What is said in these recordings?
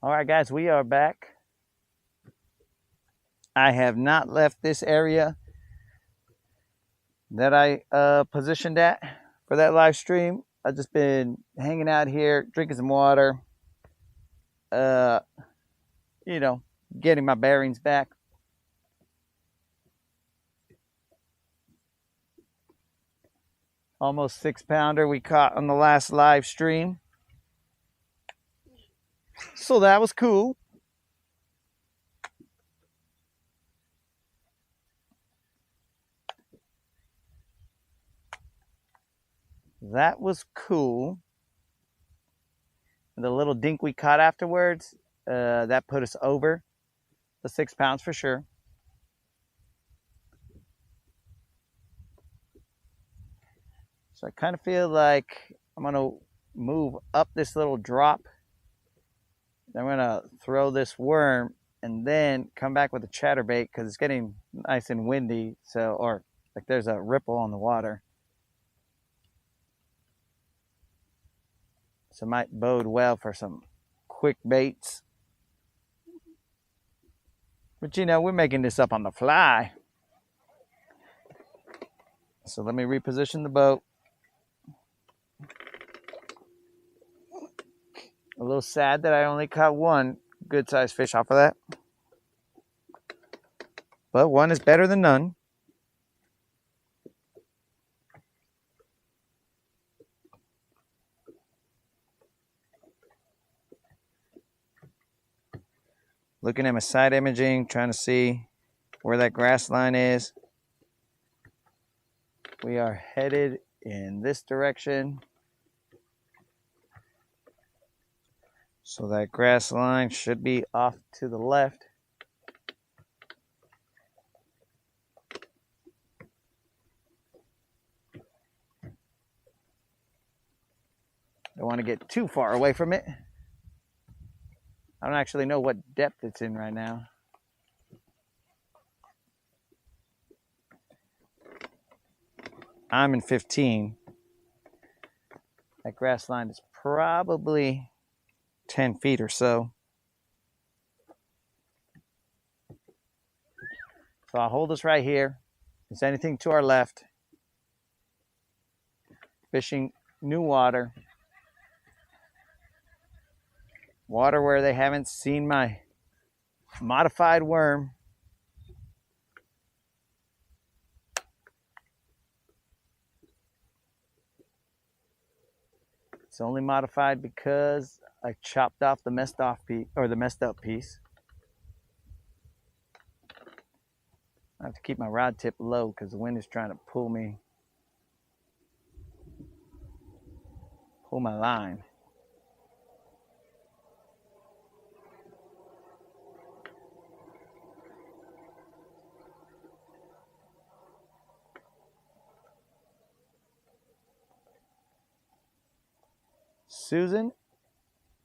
All right, guys, we are back. I have not left this area that I positioned at for that live stream. I've just been hanging out here, drinking some water, uh, you know, getting my bearings back. Almost 6 pounder we caught on the last live stream. So that was cool. That was cool. The little dink we caught afterwards, that put us over the 6 pounds for sure. So I kind of feel like I'm going to move up this little drop. I'm going to throw this worm and then come back with a chatterbait because it's getting nice and windy. So, or like there's a ripple on the water. So it might bode well for some quick baits. But you know, we're making this up on the fly. So let me reposition the boat. A little sad that I only caught one good sized fish off of that. But one is better than none. Looking at my side imaging, trying to see where that grass line is. We are headed in this direction. So that grass line should be off to the left. Don't want to get too far away from it. I don't actually know what depth it's in right now. I'm in 15. That grass line is probably 10 feet or so. So I'll hold this right here. If there's anything to our left, fishing new water. Water where they haven't seen my modified worm. It's only modified because I chopped off the messed up piece. I have to keep my rod tip low because the wind is trying to pull my line. Susan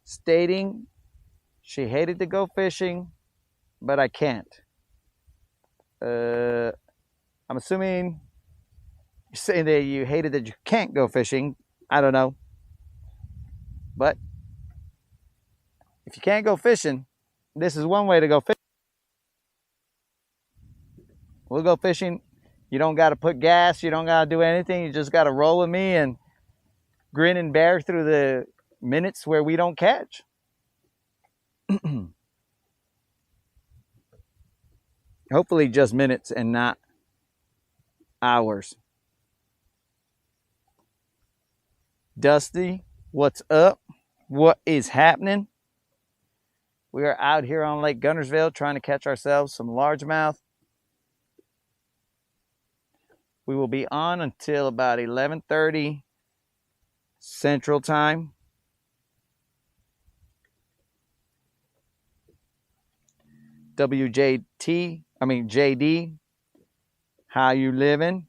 stating she hated to go fishing, but I can't. I'm assuming you're saying that you hated that you can't go fishing. I don't know. But if you can't go fishing, this is one way to go fishing. We'll go fishing. You don't got to put gas. You don't got to do anything. You just got to roll with me and grin and bear through the minutes where we don't catch. Hopefully just minutes and not hours. Dusty, what's up? What is happening? We are out here on Lake Guntersville trying to catch ourselves some largemouth. We will be on until about 11:30 Central Time. JD, how you living?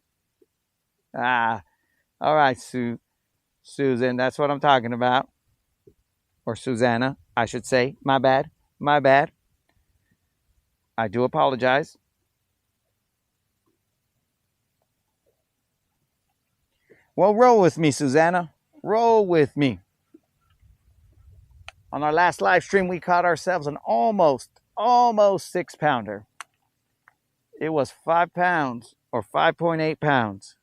All right, Susan, that's what I'm talking about. Or Susanna, I should say. My bad. I do apologize. Well, roll with me, Susanna. Roll with me. On our last live stream, we caught ourselves an almost 6-pounder. It was 5 pounds or 5.8 pounds.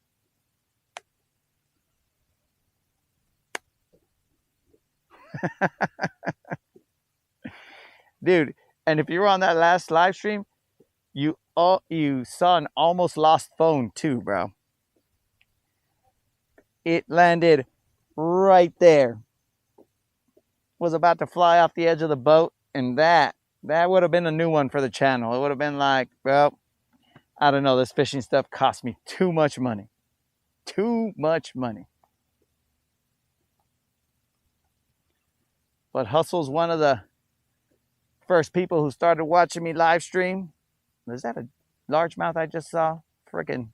Dude, and if you were on that last live stream, you saw an almost lost phone too, bro. It landed right there. Was about to fly off the edge of the boat, and that would have been a new one for the channel. It would have been like, well, I don't know, this fishing stuff cost me too much money. Too much money. But Hustle's one of the first people who started watching me live stream. Is that a largemouth I just saw? Freaking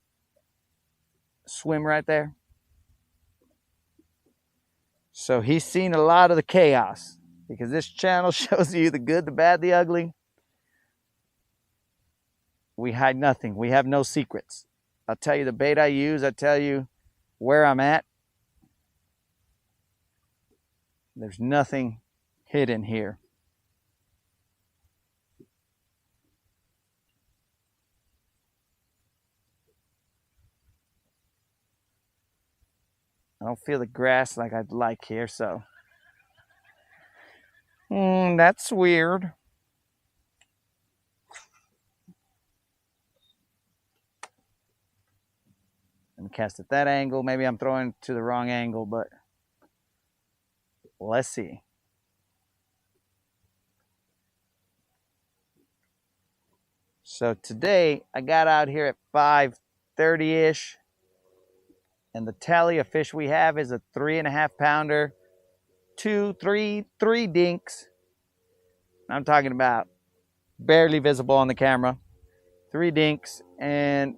swim right there. So he's seen a lot of the chaos, because this channel shows you the good, the bad, the ugly. We hide nothing. We have no secrets. I'll tell you the bait I use. I'll tell you where I'm at. There's nothing hidden here. I don't feel the grass like I'd like here, so. That's weird. Let me cast at that angle. Maybe I'm throwing to the wrong angle, but let's see. So today I got out here at 5:30-ish. And the tally of fish we have is a 3.5 pounder, 3 dinks. I'm talking about barely visible on the camera. 3 dinks, and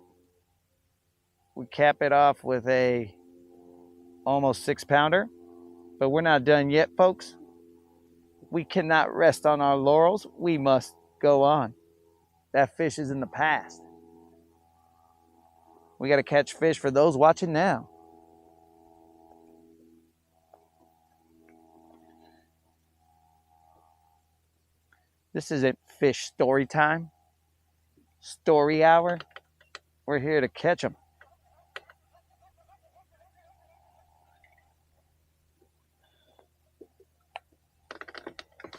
we cap it off with a almost 6-pounder. But we're not done yet, folks. We cannot rest on our laurels. We must go on. That fish is in the past. We got to catch fish for those watching now. This isn't fish story time. Story hour. We're here to catch them.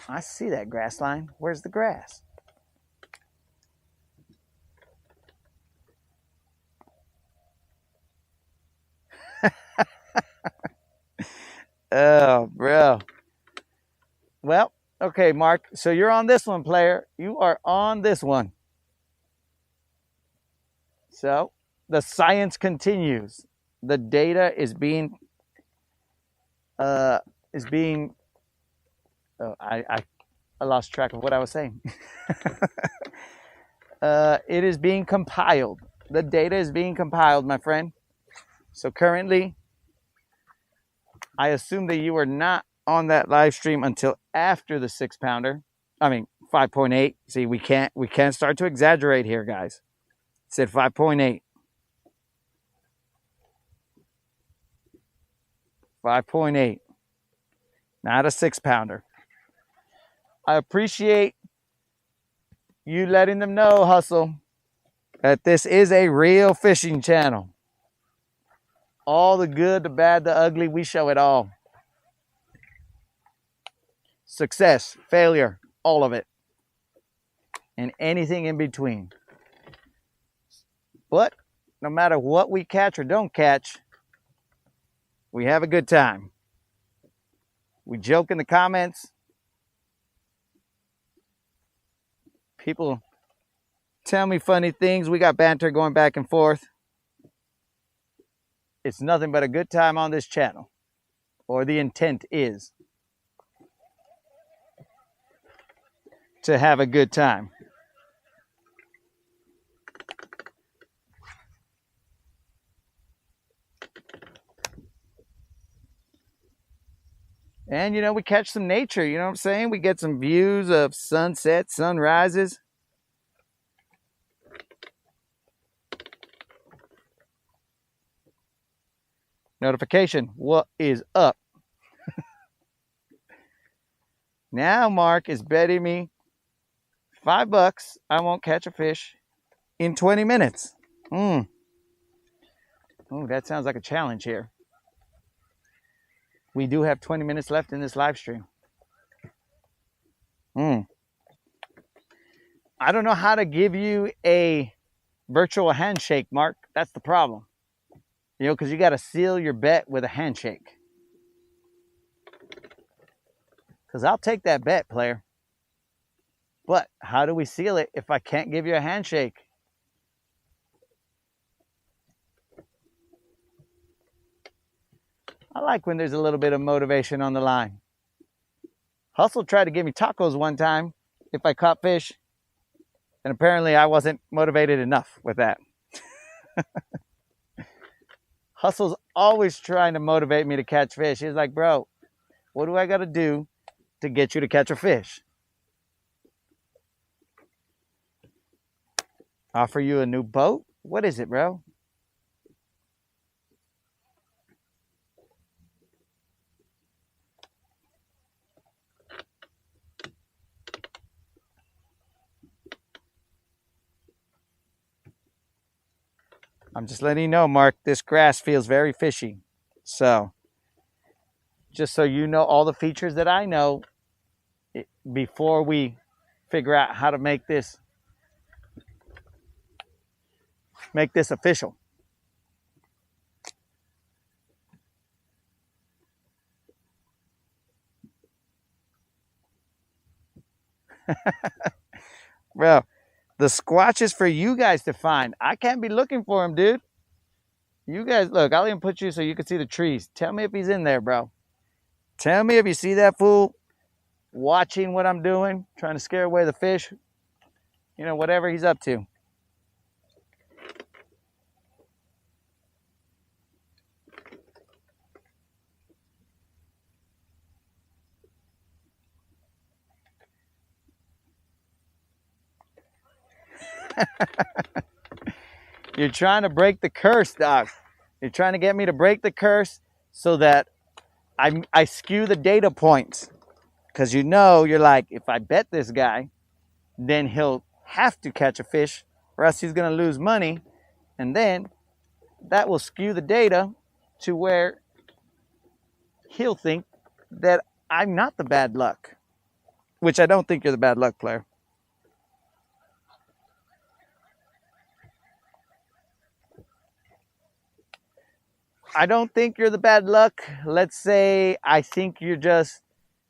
I see that grass line. Where's the grass? Oh, bro. Well, okay, Mark. So you're on this one, player. You are on this one. So the science continues. The data is being I lost track of what I was saying. It is being compiled. The data is being compiled, my friend. So currently, I assume that you were not on that live stream until after the 6-pounder. I mean, 5.8. See, we can't start to exaggerate here, guys. It said 5.8. 5.8. Not a 6-pounder. I appreciate you letting them know, Hustle, that this is a real fishing channel. All the good, the bad, the ugly, we show it all. Success, failure, all of it. And anything in between. But no matter what we catch or don't catch, we have a good time. We joke in the comments. People tell me funny things. We got banter going back and forth. It's nothing but a good time on this channel. Or the intent is to have a good time. And, you know, we catch some nature, you know what I'm saying? We get some views of sunsets, sunrises. Notification, what is up? Now Mark is betting me $5 I won't catch a fish in 20 minutes. Oh, that sounds like a challenge here. We do have 20 minutes left in this live stream. I don't know how to give you a virtual handshake, Mark. That's the problem. You know, because you got to seal your bet with a handshake. Because I'll take that bet, player. But how do we seal it if I can't give you a handshake? I like when there's a little bit of motivation on the line. Hustle tried to give me tacos one time if I caught fish. And apparently I wasn't motivated enough with that. Hustle's always trying to motivate me to catch fish. He's like, bro, what do I got to do to get you to catch a fish? Offer you a new boat? What is it, bro? I'm just letting you know, Mark, this grass feels very fishy. So, just so you know all the features that I know before we figure out how to make this official. Bro, the squatch is for you guys to find. I can't be looking for him, dude. You guys, look, I'll even put you so you can see the trees. Tell me if he's in there, bro. Tell me if you see that fool watching what I'm doing, trying to scare away the fish. You know, whatever he's up to. You're trying to break the curse, Doc. You're trying to get me to break the curse so that I skew the data points. Because you know, you're like, if I bet this guy, then he'll have to catch a fish or else he's going to lose money. And then that will skew the data to where he'll think that I'm not the bad luck. Which I don't think you're the bad luck player. I don't think you're the bad luck. Let's say I think you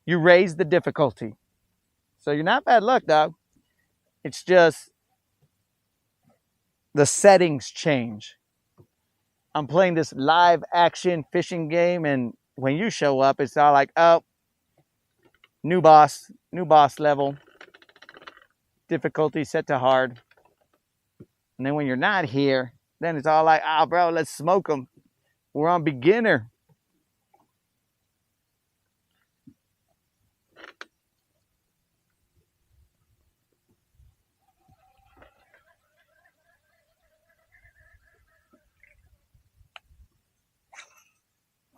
raise the difficulty. So you're not bad luck, dog. It's just the settings change. I'm playing this live action fishing game, and when you show up, it's all like, oh, new boss level, difficulty set to hard. And then when you're not here, then it's all like, oh, bro, let's smoke them. We're on beginner.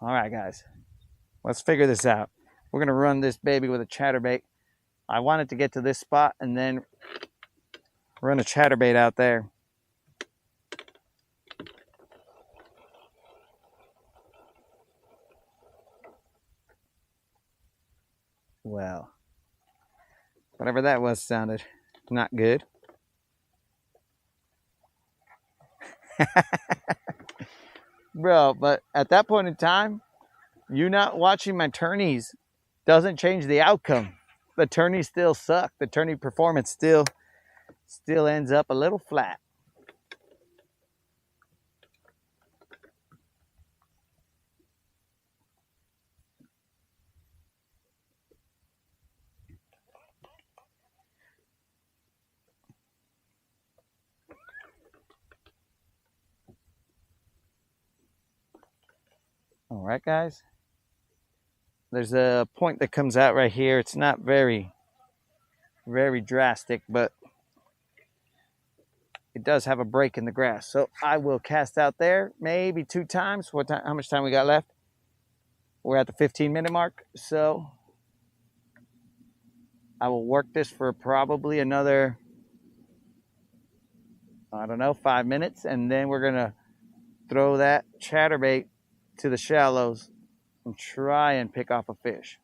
All right, guys, let's figure this out. We're going to run this baby with a chatterbait. I wanted to get to this spot and then run a chatterbait out there. Well, whatever that was sounded not good. Bro, but at that point in time, you not watching my tourneys doesn't change the outcome. The tourneys still suck. The tourney performance still ends up a little flat. All right, guys. There's a point that comes out right here. It's not very, very drastic, but it does have a break in the grass. So I will cast out there maybe 2 times. How much time we got left? We're at the 15-minute mark. So I will work this for probably another, I don't know, 5 minutes, and then we're gonna throw that chatterbait to the shallows and try and pick off a fish.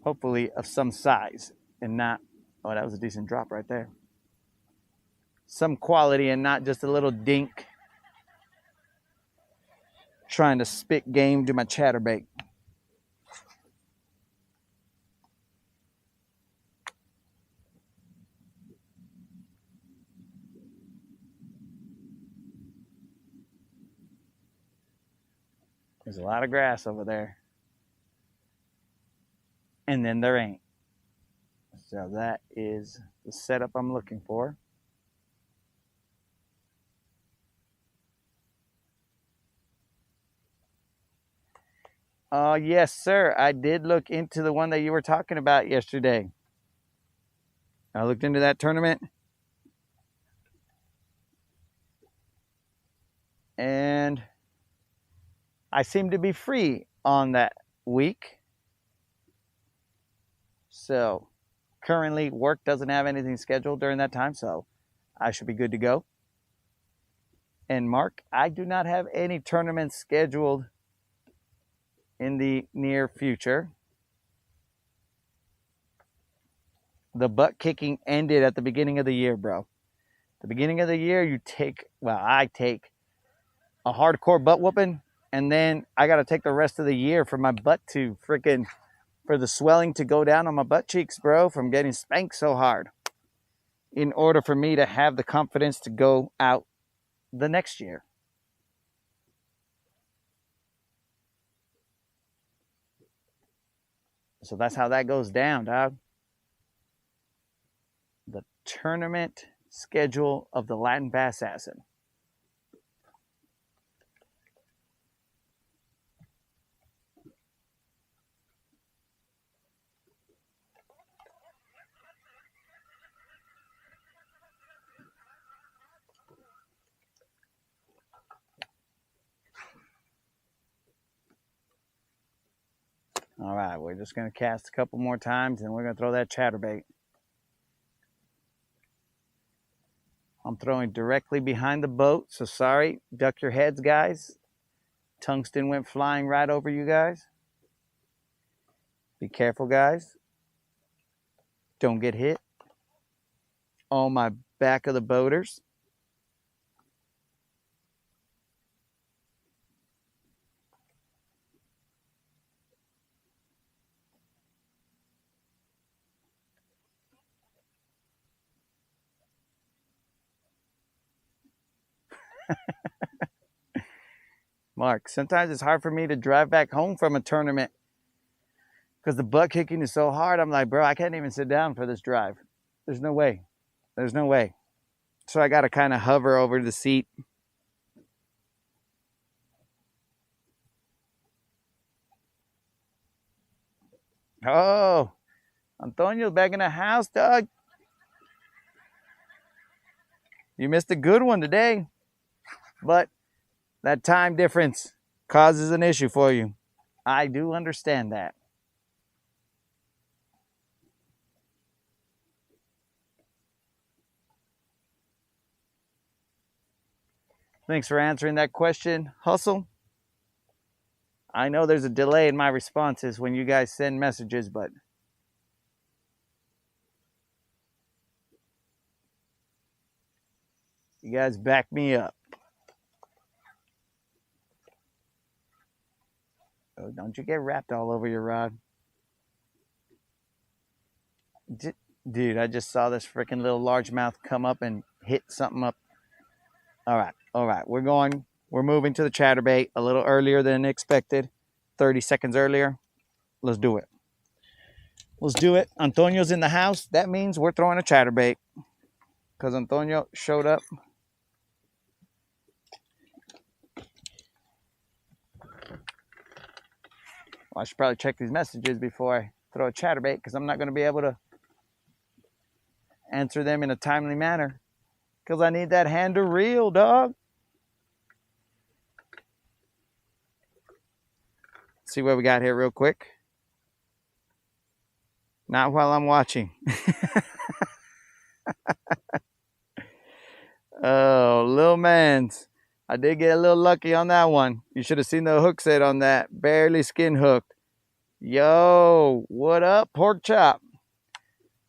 Hopefully of some size and not, oh, that was a decent drop right there. Some quality and not just a little dink trying to spit game to my chatterbait. There's a lot of grass over there. And then there ain't. So that is the setup I'm looking for. Yes, sir. I did look into the one that you were talking about yesterday. I looked into that tournament. And I seem to be free on that week. So currently work doesn't have anything scheduled during that time, so I should be good to go. And Mark, I do not have any tournaments scheduled in the near future. The butt kicking ended at the beginning of the year, bro. The beginning of the year, I take a hardcore butt whooping, and then I got to take the rest of the year for my butt to for the swelling to go down on my butt cheeks, bro, from getting spanked so hard, in order for me to have the confidence to go out the next year. So that's how that goes down, dog. The tournament schedule of the Latin Bass Assassin. All right, we're just going to cast a couple more times and we're going to throw that chatterbait. I'm throwing directly behind the boat, so sorry. Duck your heads, guys. Tungsten went flying right over you guys. Be careful, guys. Don't get hit. On my back of the boaters. Mark, sometimes it's hard for me to drive back home from a tournament because the butt kicking is so hard. I'm like, bro, I can't even sit down for this drive. There's no way. There's no way. So I got to kind of hover over the seat. Oh, Antonio's back in the house, dog. You missed a good one today. But that time difference causes an issue for you. I do understand that. Thanks for answering that question, Hustle. I know there's a delay in my responses when you guys send messages, but you guys back me up. Oh, don't you get wrapped all over your rod. Dude, I just saw this freaking little largemouth come up and hit something up. All right. We're moving to the chatterbait a little earlier than expected. 30 seconds earlier. Let's do it. Antonio's in the house. That means we're throwing a chatterbait because Antonio showed up. Well, I should probably check these messages before I throw a chatterbait because I'm not going to be able to answer them in a timely manner because I need that hand to reel, dog. See what we got here real quick. Not while I'm watching. Oh, little man's. I did get a little lucky on that one. You should have seen the hook set on that. Barely skin hooked. Yo, what up, pork chop?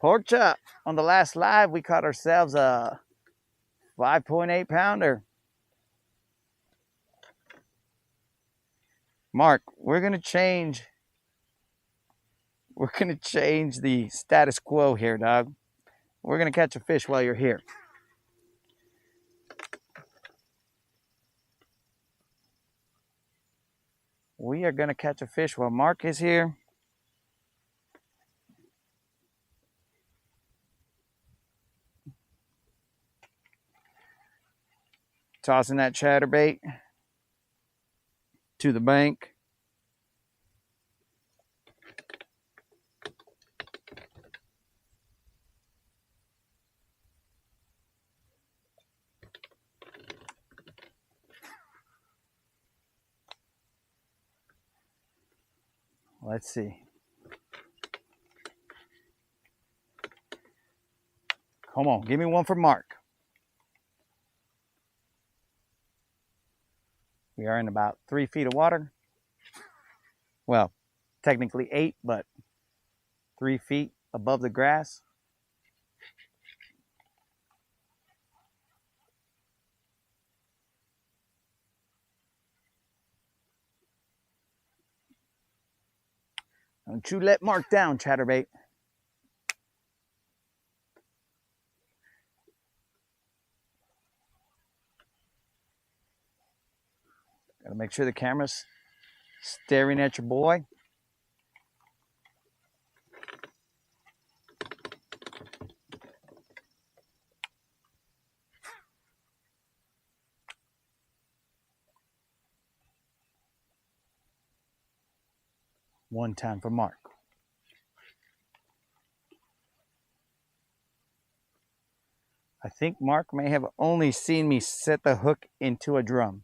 Pork chop. On the last live, we caught ourselves a 5.8 pounder. Mark, we're gonna change the status quo here, dog. We're gonna catch a fish while you're here. We are gonna catch a fish while Mark is here. Tossing that chatterbait to the bank. Let's see. Come on, give me one for Mark. We are in about 3 feet of water. Well, technically 8, but 3 feet above the grass. Don't you let Mark down, chatterbait. Gotta make sure the camera's staring at your boy. One time for Mark. I think Mark may have only seen me set the hook into a drum.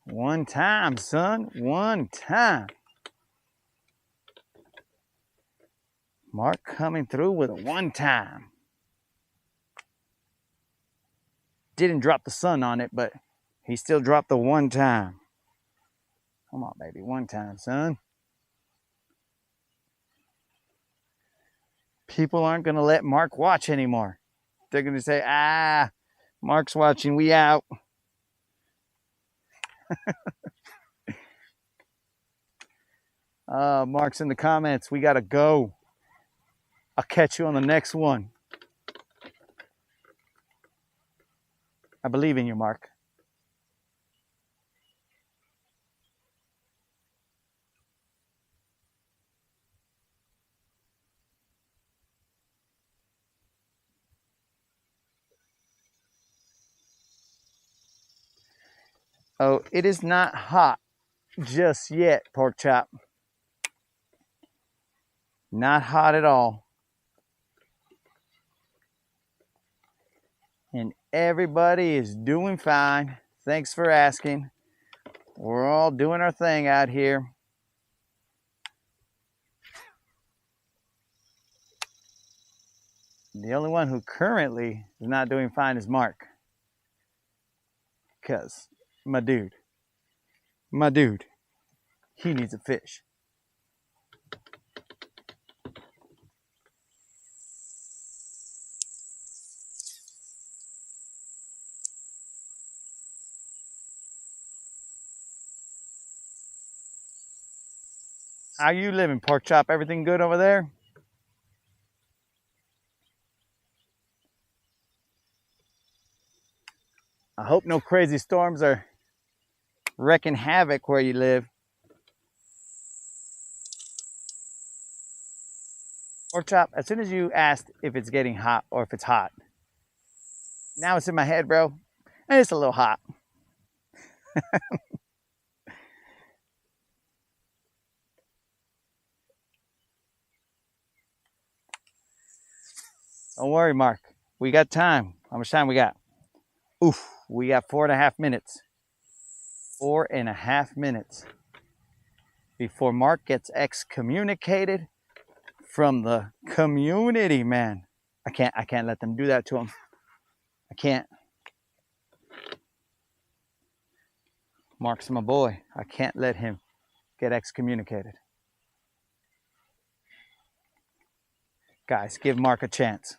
One time, son. One time. Mark coming through with a one time. Didn't drop the sun on it, but he still dropped the one time. Come on, baby. One time, son. People aren't going to let Mark watch anymore. They're going to say, Mark's watching. We out. Mark's in the comments. We got to go. I'll catch you on the next one. I believe in you, Mark. Oh, it is not hot just yet, pork chop. Not hot at all. And everybody is doing fine. Thanks for asking. We're all doing our thing out here. The only one who currently is not doing fine is Mark. Because my dude, he needs a fish. How you living, pork chop? Everything good over there? I hope no crazy storms are wrecking havoc where you live. Pork chop, as soon as you asked if it's getting hot or if it's hot, now it's in my head, bro, and it's a little hot. Don't worry, Mark. We got time. How much time we got? Oof, we got 4.5 minutes. 4.5 minutes before Mark gets excommunicated from the community, man. I can't let them do that to him. I can't. Mark's my boy. I can't let him get excommunicated. Guys, give Mark a chance.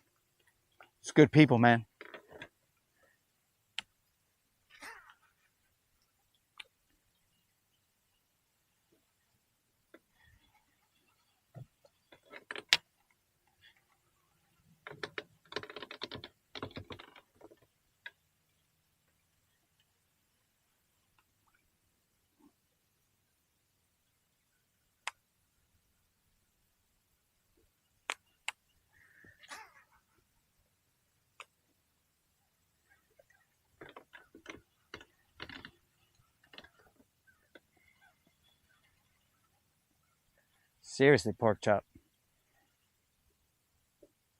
It's good people, man. Seriously, pork chop.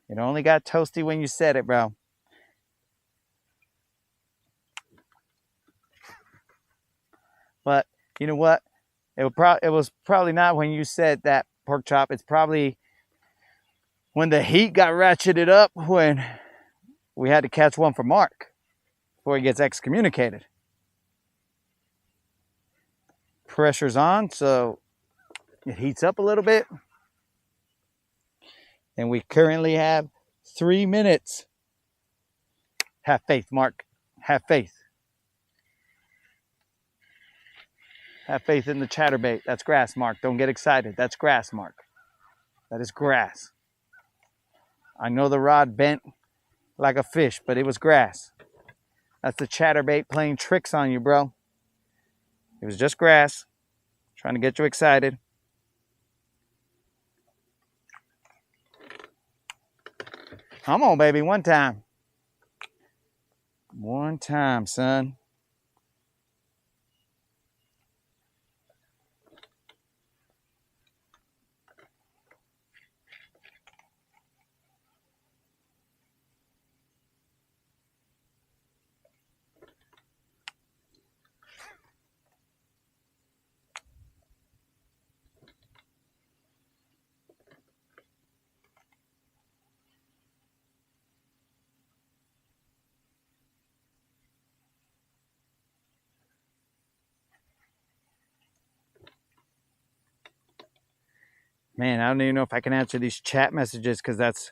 It only got toasty when you said it, bro. But you know what? It was probably not when you said that, pork chop. It's probably when the heat got ratcheted up when we had to catch one for Mark before he gets excommunicated. Pressure's on, so it heats up a little bit. And we currently have 3 minutes. Have faith, Mark. Have faith. Have faith in the chatterbait. That's grass, Mark. Don't get excited. That's grass, Mark. That is grass. I know the rod bent like a fish, but it was grass. That's the chatterbait playing tricks on you, bro. It was just grass. Trying to get you excited. Come on, baby. One time. One time, son. Man, I don't even know if I can answer these chat messages because that's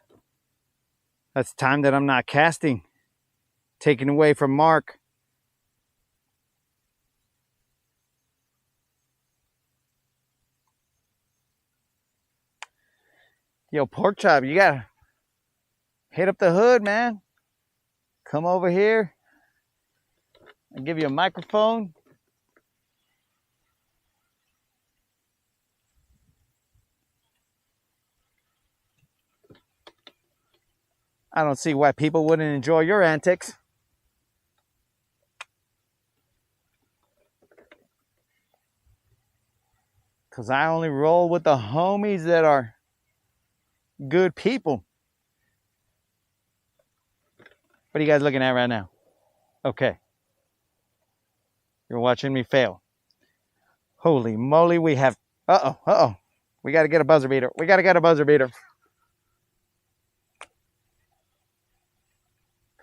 time that I'm not casting. Taken away from Mark. Yo, pork chop, you gotta hit up the hood, man. Come over here. I'll give you a microphone. I don't see why people wouldn't enjoy your antics. Because I only roll with the homies that are good people. What are you guys looking at right now? Okay. You're watching me fail. Holy moly, we have... Uh-oh. We got to get a buzzer beater. We got to get a buzzer beater.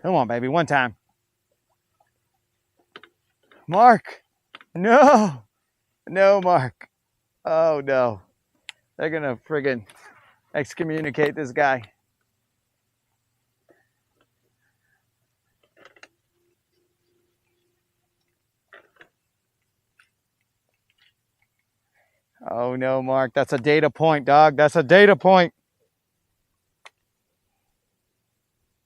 Come on, baby. One time. Mark. No. No, Mark. Oh, no. They're going to friggin' excommunicate this guy. Oh, no, Mark. That's a data point, dog. That's a data point.